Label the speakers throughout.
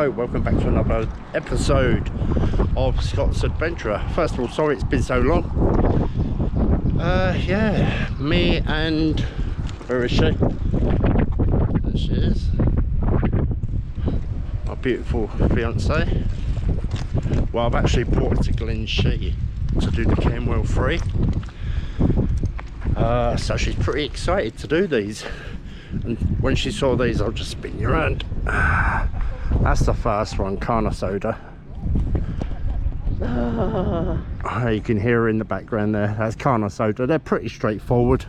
Speaker 1: Hello, welcome back to another episode of Scott's Adventurer. First of all, sorry it's been so long. Yeah, me and where is she? There she is, my beautiful fiance. Well, I've actually brought her to Glen Shee to do the Camwell 3. So she's pretty excited to do these, and when she saw these, I'll just spin you around. That's the first one, Carn Aosda. You can hear her in the background there. That's Carn Aosda. They're pretty straightforward,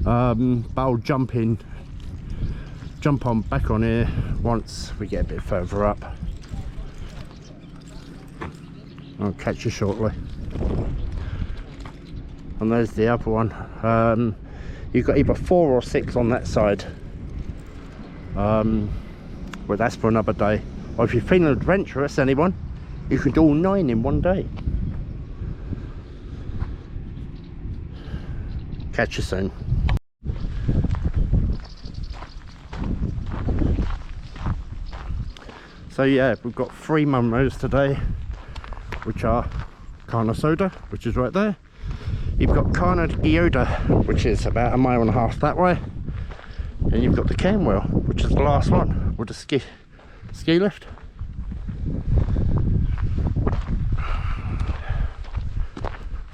Speaker 1: but I'll jump on back on here once we get a bit further up. I'll catch you shortly. And there's the other one. You've got either 4 or 6 on that side. Well, that's for another day. Or if you're feeling adventurous, anyone, you can do all 9 in one day. Catch you soon. So yeah, we've got 3 Munros today, which are Carn Aosda, which is right there. You've got Carn Aosda, which is about 1.5 miles that way. And you've got the Camwell, which is the last one, with the ski lift.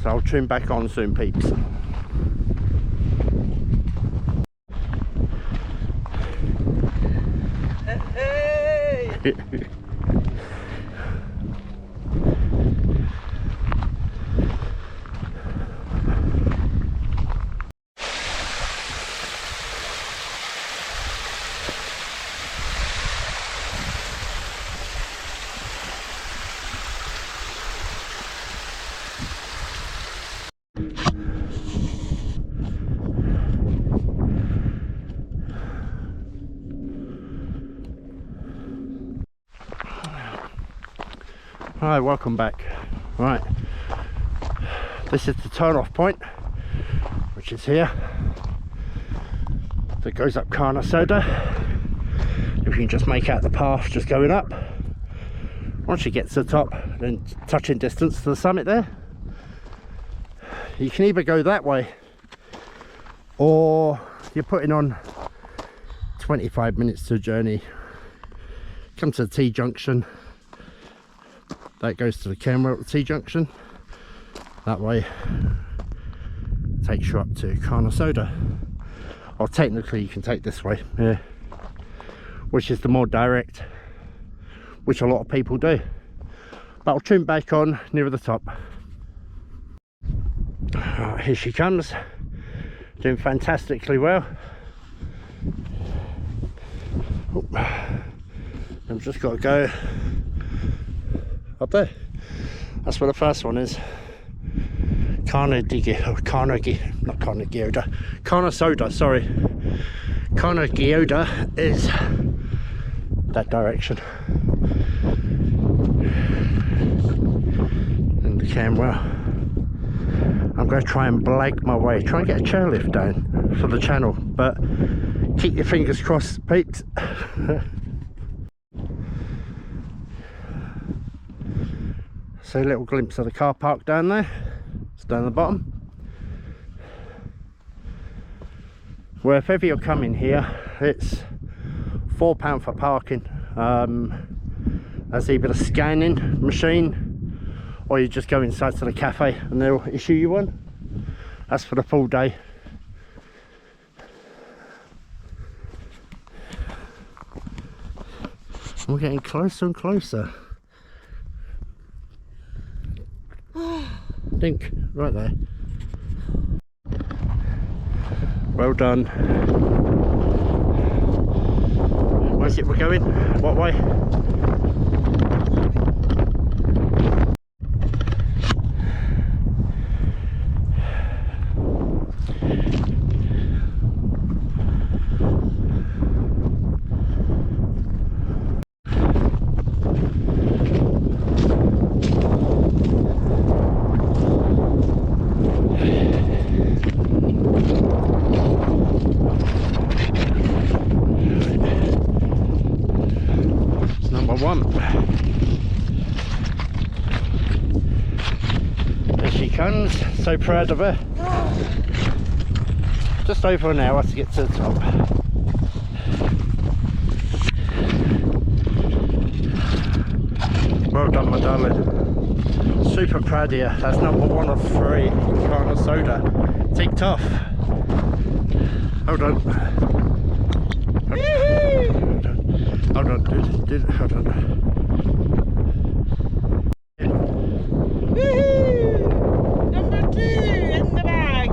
Speaker 1: So I'll tune back on soon, peeps. Hey! Hi, welcome back. Right, this is the turn off point, which is here, that goes up Carn Aosda. You can just make out the path just going up. Once you get to the top, then touching distance to the summit there, you can either go that way, or you're putting on 25 minutes to a journey. Come to the T-junction. That goes to the Camwell at the T-junction. That way takes you up to Carn Aosda. Or technically you can take this way, yeah, which is the more direct, which a lot of people do. But I'll tune back on nearer the top. Here she comes, doing fantastically well. Oh, I've just got to go up there. That's where the first one is. Carn Aosda, sorry. Carn Aosda is that direction. And the Camwell. I'm going to try and blag my way, try and get a chairlift down for the channel, but keep your fingers crossed, peeps. So a little glimpse of the car park down there. It's down the bottom. Well, if ever you're coming here, it's £4 for parking. That's either the scanning machine, or you just go inside to the cafe and they'll issue you one. That's for the full day. We're getting closer and closer. Think right there. Well done. Where's it we're going? What way? comes. So proud of her. Just over an hour to get to the top. Well done, my darling. Super proud of you. That's number 1 of 3 in Carn Aosda. Ticked off. Hold on. Hold on, dude. Hold on.
Speaker 2: Number 2 in the bag.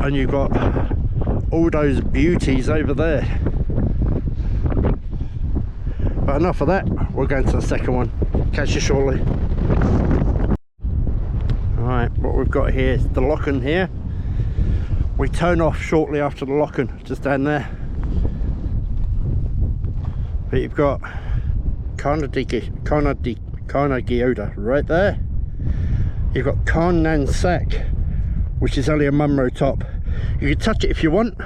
Speaker 1: And you've got all those beauties over there. But enough of that, we're going to the second one. Catch you shortly. Alright, what we've got here is the lock-in here. We turn off shortly after the lock-in, just down there. But you've got Carn Aosda right there. You've got Carn Aosda, which is only a Munro top. You can touch it if you want,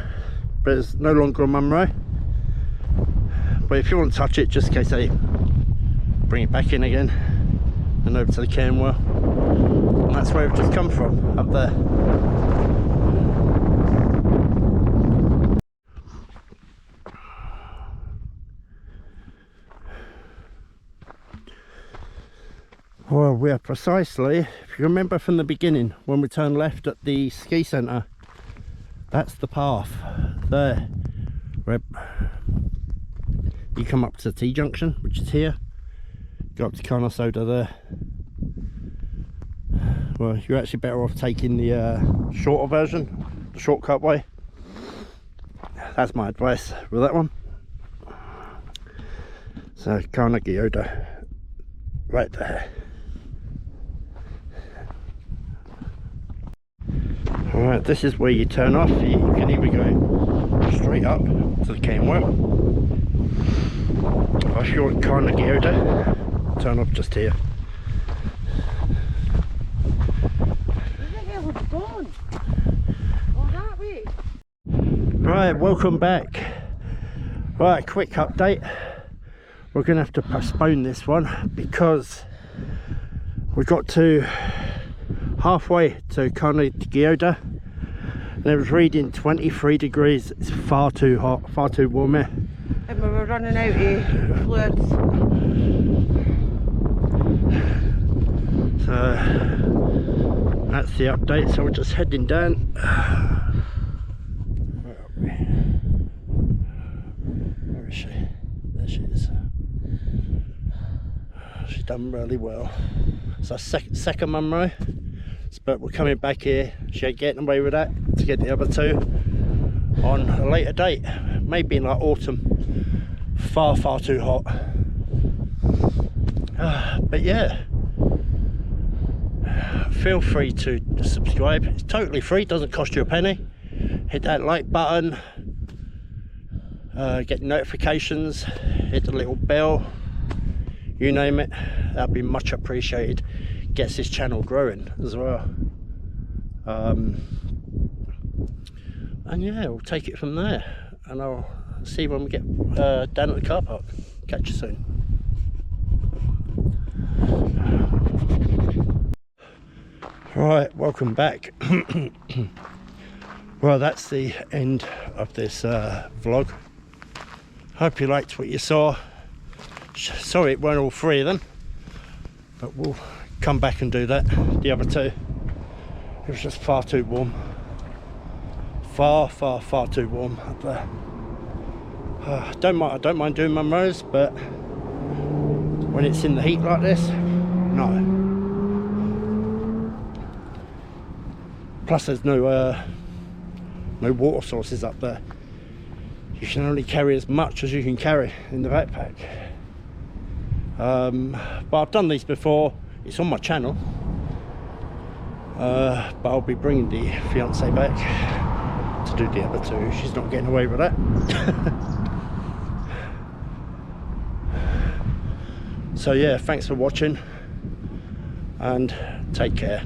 Speaker 1: but it's no longer a Munro. But if you want to touch it, just in case they bring it back in again and over to the Carn well. And that's where we've just come from, up there. Well, we are precisely, if you remember from the beginning, when we turned left at the ski centre, that's the path there, where you come up to the T-junction, which is here, go up to Carn Aosda there. Well, you're actually better off taking the shorter version, the shortcut way. That's my advice with that one. So Carn Aosda, right there. Alright, this is where you turn off. You can either go straight up to the Carn well, or if you're at Carn Aosda, turn off just here.
Speaker 2: Where the hell have you gone? Oh, that way.
Speaker 1: Right, welcome back. Right, quick update. We're going to have to postpone this one because we got to halfway to Carn Aosda and it was reading 23 degrees. It's far too hot, far too warm here.
Speaker 2: And we were running out of fluids.
Speaker 1: So that's the update. So we're just heading down. Where is she? There she is. She's done really well. So second Munro, but we're coming back here. She ain't getting away with that to get the other two on a later date, maybe in like autumn. Far too hot. But yeah, feel free to subscribe. It's totally free, doesn't cost you a penny. Hit that like button, get notifications, hit the little bell, you name it, that'd be much appreciated. Gets this channel growing as well. And yeah, we'll take it from there, and I'll see you when we get down at the car park. Catch you soon. Right, welcome back. Well, that's the end of this vlog. Hope you liked what you saw. Sorry it weren't all 3 of them, but we'll come back and do that. The other 2, it was just far too warm. Far too warm up there. I don't mind doing my rows, but when it's in the heat like this, no. Plus there's no water sources up there. You can only carry as much as you can carry in the backpack. But I've done these before. It's on my channel. But I'll be bringing the fiance back to do the other 2. She's not getting away with that. So yeah, thanks for watching, and take care.